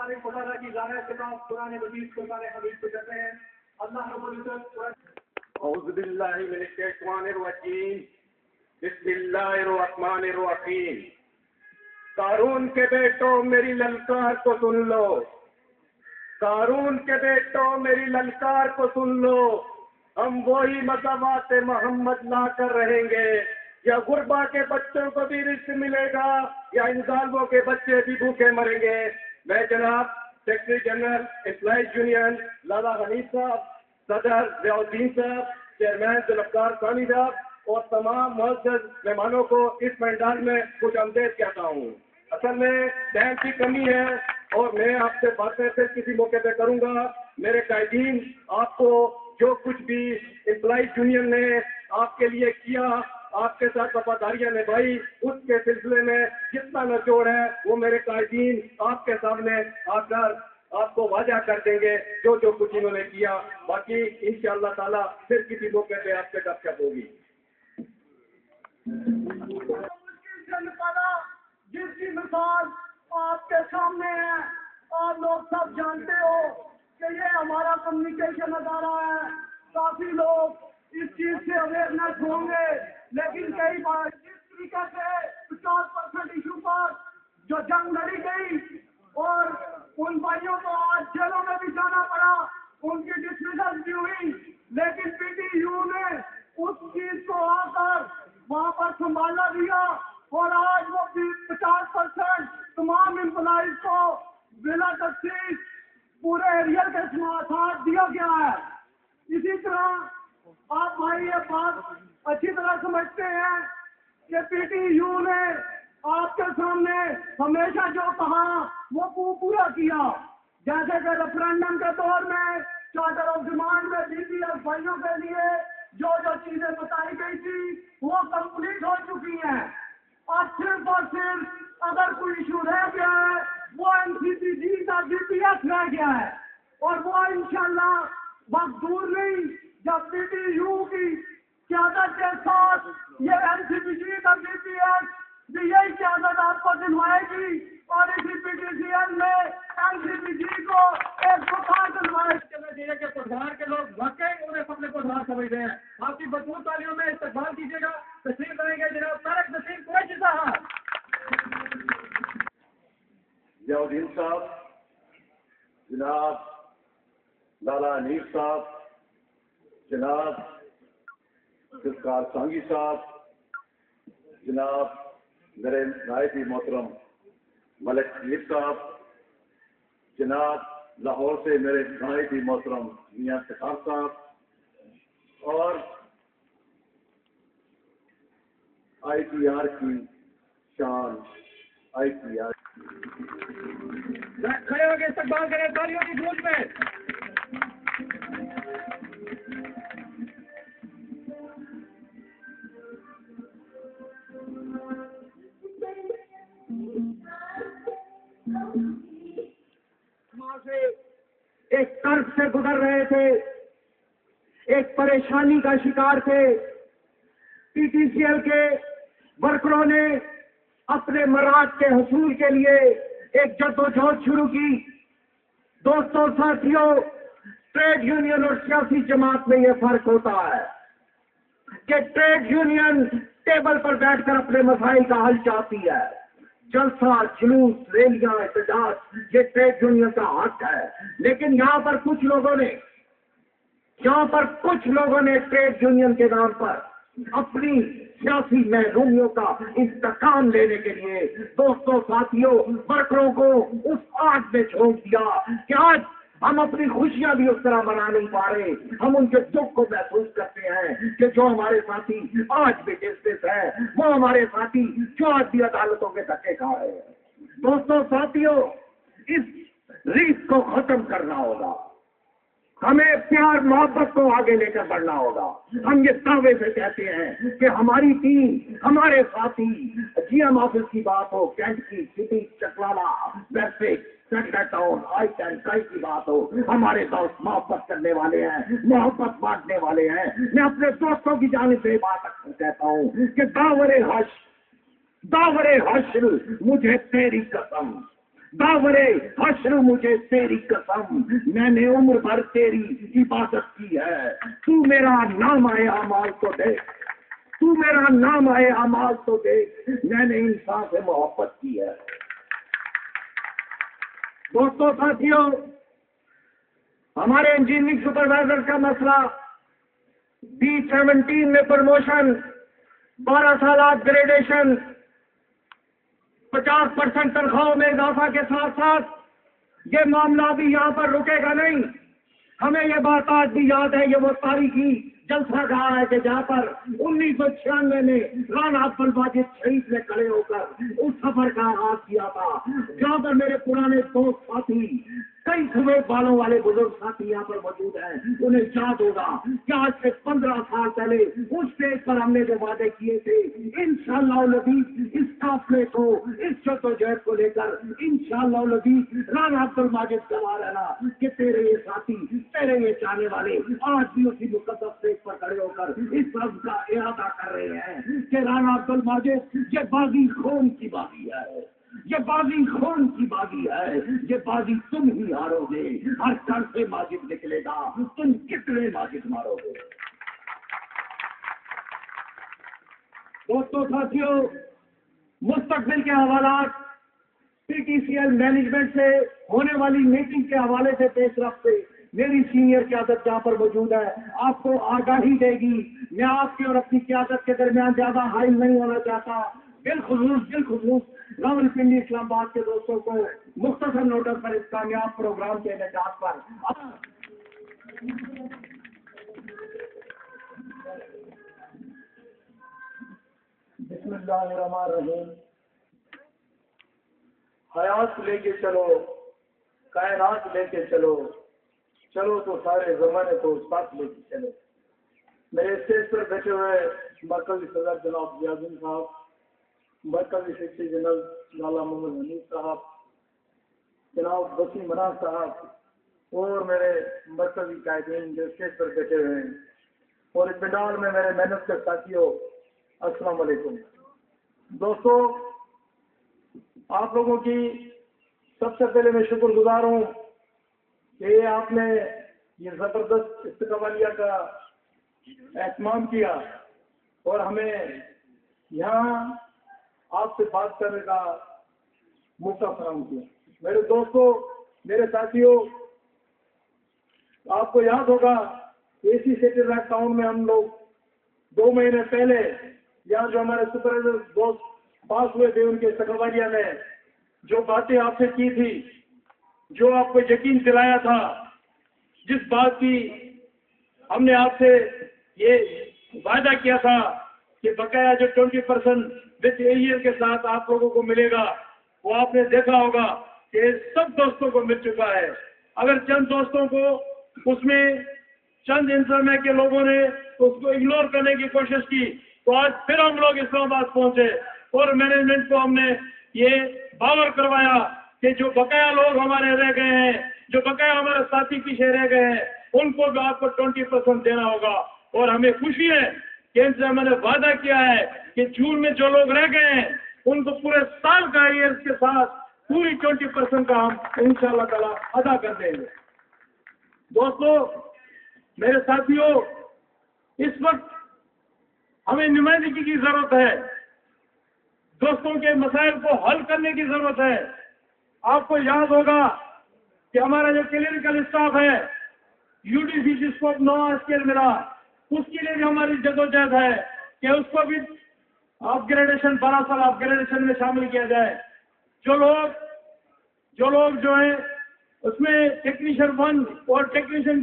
तारीफ खुदा की ज़ाहिर के बाद कुरान मजीद को सारे हदीस को कहते हैं। अल्लाह रब्बुल इज्जत औज़ु बिल्लाहि मिनश शैतानिर रजीम बिस्मिल्लाहिर्रहमानिर रहीम। कारून के बेटों मेरी ललकार को सुन लो, कारून के बेटों मेरी ललकार को सुन लो। हम वही मज़ाबात मोहम्मद ला कर रहेंगे, या गुरबा के बच्चों को भी रिस्क मिलेगा या इन जालिमों के बच्चे भी भूखे मरेंगे। मैं जनाब सेक्रेटरी जनरल एम्प्लॉइज यूनियन लाला हनीफ साहब, सदर ज़ियाउद्दीन साहब, चेयरमैन जुल्फ़कार सानी साहब और तमाम मुअज़्ज़ज़ मेहमानों को इस पंडाल में खुश आमदीद कहता हूँ। असल में टाइम की कमी है और मैं आपसे बातें फिर किसी मौके पे करूँगा। मेरे कायदीन, आपको जो कुछ भी एम्प्लॉइज यूनियन ने आपके लिए किया, आपके साथ वफादारियां निभाई, उसके सिलसिले में जितना निचोड़ है वो मेरे कायदीन आपके सामने आकर आपको वादा कर देंगे जो जो कुछ इन्होंने किया। बाकी इंशाअल्लाह ताला फिर किसी मौके पे आपसे गपशप होगी। जिसकी मिसाल आपके सामने है, आप लोग सब जानते हो कि ये हमारा कम्युनिकेशन अदारा है। काफी लोग इस चीज से अवेयरनेस होंगे, लेकिन कई बार जिस तरीके से 50% इशू पर जो जंग लड़ी गई और उन भाइयों को आज जेलों में भी जाना पड़ा, उनकी डिसमिसल भी हुई, लेकिन पीटीयू ने उस चीज को आकर वहां पर संभाला दिया और आज वो 50% तमाम एम्प्लॉइज को बिना तफसील पूरे एरिया के साथ दिया गया है। इसी तरह आप भाई ये बात अच्छी तरह समझते हैं कि पीटीयू ने आपके सामने हमेशा जो कहा वो पूरा किया। जैसे कि रेफरेंडम के दौर में चार्टर ऑफ डिमांड में बीपीएल भाइयों के लिए जो जो चीजें बताई गई थी वो कंप्लीट हो चुकी हैं। अब सिर्फ और सिर्फ अगर कोई इशू रह गया है वो एनसीपीजी का बीपीएस रह गया है और वो इंशाल्लाह वक्त दूर नहीं जब पीटीयू की क़यादत के साथ ये एनसीपीजी का बीपीएस भी यही क़यादत आपको दिलवाएगी और इसी पीटीसीएल में एनसीपीजी को एक सुधार दिलवाएगी के पटवार के लोग वाकई उन्हें अपने पटवार समझते हैं। आपकी मजबूत तालियों में इस्तकबाल कीजिएगा। तस्लीम करेंगे जनाब तारक नसीम कुरैशी साहब। ज़ियाउद्दीन साहब, जनाब लाला हनीफ साहब, जनाब जुल्फ़कार सानी साहब, जनाब मेरे नायब मोहतरम मलिक मीर साहब, जनाब लाहौर से मेरे नायब मोहतरम मियां सकार साहब और IPR की शान IPR खड़े होकर इस्तकबाल करें तालियों की गूंज में। एक कर्ज से गुजर रहे थे, एक परेशानी का शिकार थे। पीटीसीएल के वर्करों ने अपने मराद के हसूल के लिए एक जद्दोजहद शुरू की। दोस्तों, साथियों, ट्रेड यूनियन और सियासी जमात में यह फर्क होता है कि ट्रेड यूनियन टेबल पर बैठकर अपने मसाइल का हल चाहती है। जलसा, जुलूस, रैलियां, एहतजाज, ये ट्रेड यूनियन का हक है। लेकिन यहाँ पर कुछ लोगों ने ट्रेड यूनियन के नाम पर अपनी सियासी महरूमियों का इंतकाम लेने के लिए दोस्तों, साथियों, वर्करों को उस आग में झोंक दिया कि आज हम अपनी खुशियां भी उस तरह मना नहीं पा रहे। हम उनके दुख को महसूस करते हैं कि जो हमारे साथी आज भी डिस्ट्रेस है, वो हमारे साथी जो आज भी अदालतों के धक्के खा रहे हैं। दोस्तों, साथियों, इस रीत को खत्म करना होगा। हमें प्यार मोहब्बत को आगे लेकर बढ़ना होगा। हम ये दावे से कहते हैं कि हमारी टीम, हमारे साथी, जीएम ऑफिस की बात हो, कैंट की, सिटी, चकवाला, वेस्टिक, टाउन, आई की बात हो, हमारे दोस्त मोहब्बत करने वाले हैं, मोहब्बत बांटने वाले हैं। मैं अपने दोस्तों की जानिब से बात अक्सर कहता हूँ कि दावरे हश्र मुझे तेरी कसम, दावरे हश्र मुझे तेरी कसम, मैंने उम्र भर तेरी इबादत की है। तू मेरा नाम आए अमाल तो देख, तू मेरा नाम आए अमाल तो देख, मैंने इंसान से मोहब्बत की है। दोस्तों साथियों, हमारे इंजीनियरिंग सुपरवाइजर का मसला, B17 में प्रमोशन, 12 साल अपग्रेडेशन, 50% तनख्वाहों में इजाफा के साथ साथ ये मामला भी यहाँ पर रुकेगा नहीं। हमें ये बात आज भी याद है, ये वो तारीखी जलसा रहा है कि जहाँ पर 1996 में राना अब्दुल माजिद शहीद ने खड़े होकर उस सफर का आगाज किया था, जहाँ पर मेरे पुराने दोस्त साथी, कई सफेद बालों वाले बुजुर्ग साथी यहाँ पर मौजूद हैं। उन्हें याद होगा कि आज से 15 साल पहले उस स्टेज पर हमने जो वादे किए थे, इंशाअल्लाह नबी इस काफले को, इस जद्दोजहद को लेकर इंशाअल्लाह नबी राना अब्दुल माजिद गवा रहना कि तेरे ये साथी, तेरे ये चाहने वाले आज भी उसी मुकद्दस स्टेज पर खड़े होकर इस रब का इरादा कर रहे हैं कि राना अब्दुल माजिद ये बागी खून की बागी है, ये बाजी खून की बागी है, ये बाजी तुम ही हारोगे। हर घर से माजिद निकलेगा, तुम कितने माजिद मारोगे। दोस्तों साथियों, मुस्तकबिल के हवालात, PTCL मैनेजमेंट से होने वाली मीटिंग के हवाले से पेशरफ्त से मेरी सीनियर क़यादत जहाँ पर मौजूद है, आपको आगाही देगी। मैं आपकी और अपनी क़यादत के दरमियान ज्यादा हाइल नहीं होना चाहता। बिलखुसूस रावलपिंडी इस्लामाबाद के दोस्तों को मुख्तसर नोटिस पर इस कामयाब प्रोग्राम के इनेकाद पर बिस्मिल्लाहिर्रहमानिर्रहीम। हयात लेके चलो, कायनात लेके चलो, चलो तो सारे जमाने को साथ लेके चलो। मेरे स्टेज पर बैठे हुए मरकजी सदर जनाब जियादुद्दीन साहब, मरकजी सेक्रेटरी जनरल लाला मोहम्मद हनीफ साहब, जनाब वसीम मनार साहब और मेरे मरकजी कायदीन जो स्टेज पर बैठे हुए हैं, और इस पंडाल में मेरे मेहनत के साथियों, अस्सलाम वालेकुम। दोस्तों, आप लोगों की सबसे पहले मैं शुक्रगुजार हूँ कि आपने ये जबरदस्त इस्तकबालिया का एहतमाम किया और हमें यहाँ आपसे बात करने का मौका फराहम किया। मेरे दोस्तों, मेरे साथियों, आपको याद होगा AC सेक्रेटरी टाउन में हम लोग 2 महीने पहले यहाँ जो हमारे सुपरवाइजर दोस्त पास हुए थे, उनके इस्तकबालिया में जो बातें आपसे की थी, जो आपको यकीन दिलाया था, जिस बात की हमने आपसे ये वादा किया था कि बकाया जो 20% विद ईयर के साथ आप लोगों को मिलेगा, वो आपने देखा होगा कि सब दोस्तों को मिल चुका है। अगर चंद दोस्तों को उसमें चंद इंसान के लोगों ने उसको इग्नोर करने की कोशिश की, तो आज फिर हम लोग इस्लामाबाद पहुंचे और मैनेजमेंट को हमने ये बावर करवाया कि जो बकाया लोग हमारे रह गए हैं, जो बकाया हमारे साथी पीछे रह गए हैं, उनको भी आपको 20% देना होगा। और हमें खुशी है कि इनसे हमने वादा किया है कि जून में जो लोग रह गए हैं, उनको पूरे साल का ईयर्स के साथ पूरी 20% का हम इंशाअल्लाह ताला अदा कर देंगे। दोस्तों, मेरे साथियों, इस वक्त हमें नुमाइंदगी की जरूरत है, दोस्तों के मसाइल को हल करने की जरूरत है। आपको याद होगा कि हमारा जो क्लिनिकल स्टाफ है, UDC जिसको 9 स्केल मिला, उसके लिए भी हमारी जदोजहद है कि उसको भी अपग्रेडेशन 12 साल अपग्रेडेशन में शामिल किया जाए। जो लोग जो है उसमें टेक्नीशियन 1 और टेक्नीशियन